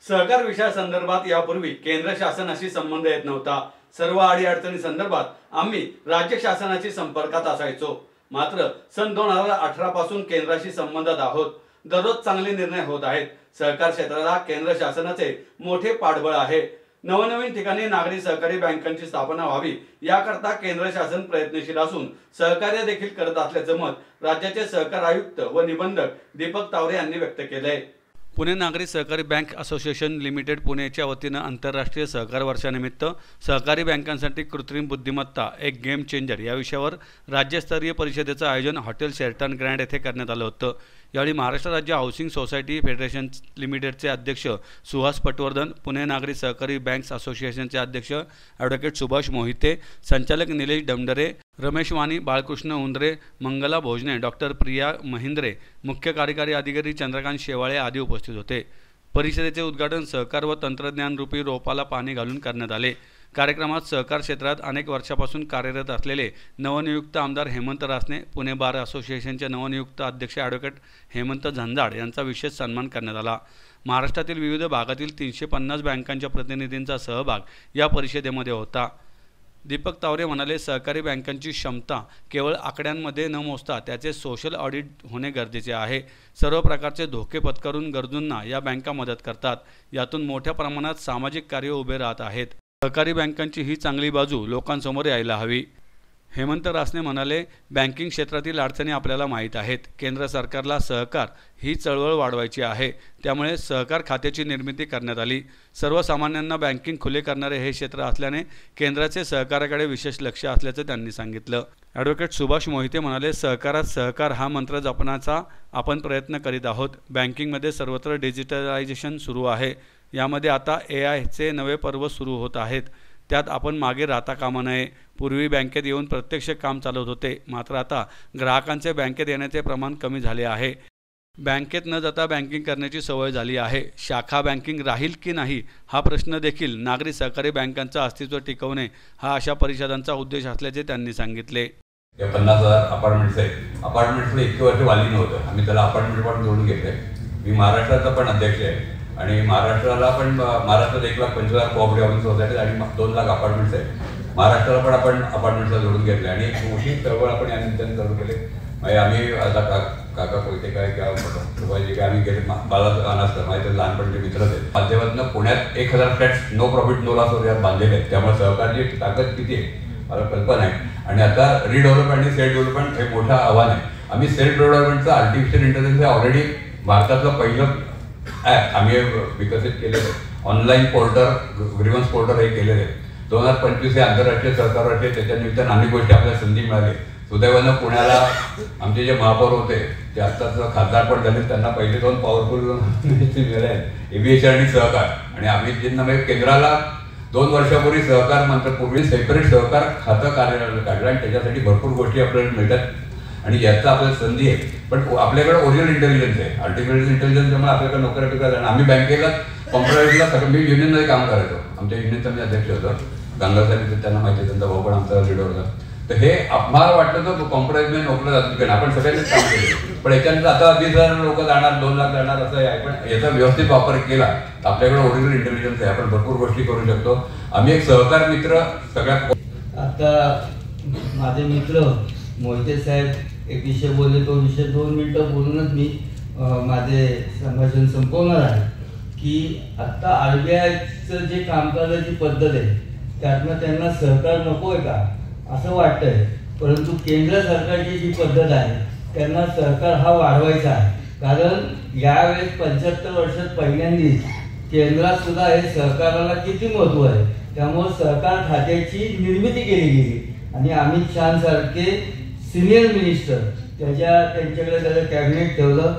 सहकार विषयासंदर्भात यापूर्वी केंद्र शासनाशी संबंध येत नव्हता। सर्व अडीअडचणी संदर्भात आम्ही राज्य शासनाशी संपर्कात असायचो। मात्र सन 2018 पासून केंद्राशी संबंधात आहोत। दररोज चांगले निर्णय होत आहेत। सहकार क्षेत्राला केंद्र शासनाचे मोठे पाठबळ आहे। नवनवीन ठिकाणी नागरी सहकारी बँकांची स्थापना व्हावी याकरता केंद्र शासन प्रयत्नशील असून सहकार्य देखील करत असल्याचं मत राज्याचे सहकार आयुक्त व निबंधक दीपक तावरे यांनी व्यक्त केले। पुणे नागरी सहकारी बँक असोसिएशन लिमिटेड पुणेच्या वतीनं आंतरराष्ट्रीय सहकार वर्षानिमित्त सहकारी बँकांसाठी कृत्रिम बुद्धिमत्ता एक गेम चेंजर या विषयावर राज्यस्तरीय परिषदेचं आयोजन हॉटेल शेल्टन ग्रँड येथे करण्यात आलं होतं। यावेळी महाराष्ट्र राज्य हाऊसिंग सोसायटी फेडरेशन लिमिटेडचे अध्यक्ष सुहास पटवर्धन, पुणे नागरी सहकारी बँक्स असोसिएशनचे अध्यक्ष ॲडव्होकेट सुभाष मोहिते, संचालक निलेश डमडरे, रमेश वाणी, बाळकृष्ण उंदरे, मंगला भोजने, डॉक्टर प्रिया महिंद्रे, मुख्य कार्यकारी अधिकारी चंद्रकांत शेवाळे आदी उपस्थित होते। परिषदेचे उद्घाटन सहकार व तंत्रज्ञान रूपी रोपाला पाणी घालून करण्यात आले। कार्यक्रमात सहकार क्षेत्रात अनेक वर्षापासून कार्यरत असलेले नवनियुक्त आमदार हेमंत रासने, पुणे बार असोसिएशनचे नवनियुक्त अध्यक्ष ॲडव्होकेट हेमंत झंजाड यांचा विशेष सन्मान करण्यात आला। महाराष्ट्रातील विविध भागातील 350 बँकांच्या प्रतिनिधींचा सहभाग या परिषदेमध्ये होता। दीपक तावरे म्हणाले, सहकारी बँकांची क्षमता केवळ आकड्यांमध्ये न मोजता त्याचे सोशल ऑडिट होणे गरजेचे आहे। सर्व प्रकारचे धोके पत्करून गरजूंना या बँका मदत करतात। यातून मोठ्या प्रमाणात सामाजिक कार्य उभे राहत आहेत। सहकारी बँकांची ही चांगली बाजू लोकांसमोर यायला हवी। हेमंत रासने म्हणाले, बँकिंग क्षेत्रातील अडचणी आपल्याला माहीत आहेत। केंद्र सरकारला सहकार ही चळवळ वाढवायची आहे, त्यामुळे सहकार खात्याची निर्मिती करण्यात आली। सर्वसामान्यांना बँकिंग खुले करणारे हे क्षेत्र असल्याने केंद्राचे सहकाराकडे विशेष लक्ष असल्याचं त्यांनी सांगितलं। ॲडव्होकेट सुभाष मोहिते म्हणाले, सहकारात सहकार हा मंत्र जपण्याचा आपण प्रयत्न करीत आहोत। बँकिंगमध्ये सर्वत्र डिजिटलायझेशन सुरू आहे। यामध्ये आता AIचे नवे पर्व सुरू होत आहेत। त्यात आपण मागे राहता कामा नये। पूर्वी बँकेत येऊन प्रत्यक्ष काम चालवत होते, मात्र आता ग्राहकांचे बँकेत येण्याचे प्रमाण कमी झाले आहे। बँकेत न जाता बँकिंग करण्याची सवय झाली आहे। शाखा बँकिंग राहील की नाही हा प्रश्न देखील नागरी सहकारी बँकांचं अस्तित्व टिकवणे हा अशा परिषदांचा उद्देश असल्याचे त्यांनी सांगितले। 50,000 अपार्टमेंट्स आहेत। अपार्टमेंट्सला इतके वर्ष वाली नव्हतं, आम्ही त्याला अपार्टमेंट पण जोडून घेतले। मी महाराष्ट्राचा पण अध्यक्ष आहे आणि महाराष्ट्रात 1,25,000 कोऑपरेटिव्ह हाऊसिंग सोसायटी आणि 2 लाख अपार्टमेंट्स आहेत। महाराष्ट्राला पण आपण अपार्टमेंट्सला जोडून घेतले आणि एक मोठी चळवळ आपण या निमित्ताने चालू केली। म्हणजे आम्ही आता काका कोयते काय किंवा जे काय आम्ही गेले बाला असतं माझे लहानपणचे मित्रच आहेत। माध्यमातून पुण्यात 1,000 flats no profit no loss वर बांधलेले आहेत। त्यामुळे सहकारची ताकद किती आहे मला कल्पना आहे। आणि आता रिडेव्हलपमेंट आणि सेल्फ डेव्हलपमेंट हे मोठं आव्हान आहे। आम्ही सेल्फ डेव्हलपमेंटचं आर्टिफिशियल इंटेलिजन्स ऑलरेडी भारतातलं पहिलं ॲप आम्ही विकसित केलेलं आहे। ऑनलाईन पोर्टल, ग्रीव्हन्स पोर्टल हे केलेलं आहे। 2025 हे आंतरराष्ट्रीय सहकार वर्ष आहे। त्याच्या निमित्तानं अनेक गोष्टी आपल्याला संधी मिळाली। सुदैवानं पुण्याला आमचे जे महापौर होते ते आत्ताच खासदार पण झाले, त्यांना पहिले 2 पॉवरफुल मिळाले आहेत, एव्हिएशन आणि सहकार। आणि आम्ही ज्यांना केंद्राला 2 वर्षापूर्वी सहकार मंत्रालयापूर्वी सेपरेट सहकार खातं कार्यालय काढलं आणि त्याच्यासाठी भरपूर गोष्टी आपल्याला मिळतात आणि याचा आपल्याला संधी आहे। पण आपल्याकडे ओरिजिनल इंटेलिजन्स आहे, आर्टिफिशियल इंटेलिजन्समुळे आपल्याकडे नोकऱ्या पिकतात। आम्ही बँकेला कॉम्प्युटराईजला सगळं मी युनियनमध्ये काम करायचो। आमच्या युनियनचा मी अध्यक्ष होतो। गंगा साहेब त्यांना माहिती आहे, त्यांचा भाऊ पण आमचा लीडर होता। तर हे आम्हाला वाटतं तर कॉम्प्युटराईजमध्ये नोकऱ्या जातात कारण आपण सगळ्यांनीच काम केलं। पण याच्यानंतर आता 20,000 लोक जाणार, 2 लाख जाणार असं आहे। पण याचा व्यवस्थित वापर केला तर आपल्याकडे ओरिजिनल इंटेलिजन्स आहे, आपण भरपूर गोष्टी करू शकतो। आम्ही एक सहकार मित्र सगळ्यात आता माझे मित्र मोहिते साहेब एक विषय बोलले, तो विषय 2 मिनिटं बोलूनच मी माझे संभाषण संपवणार आहे की आता RBIचं जे कामकाजाची पद्धत आहे त्यातनं त्यांना सहकार नको आहे का असं वाटतंय, परंतु केंद्र सरकारची जी पद्धत आहे त्यांना सहकार हा वाढवायचा आहे। कारण यावेळेस 75 वर्षात पहिल्यांदाच केंद्रात सुद्धा हे सहकाराला किती महत्व आहे। त्यामुळे सहकार खात्याची निर्मिती केली गेली आणि अमित शहा सारखे सिनियर मिनिस्टर त्यांच्याकडे त्याचं कॅबिनेट ठेवलं।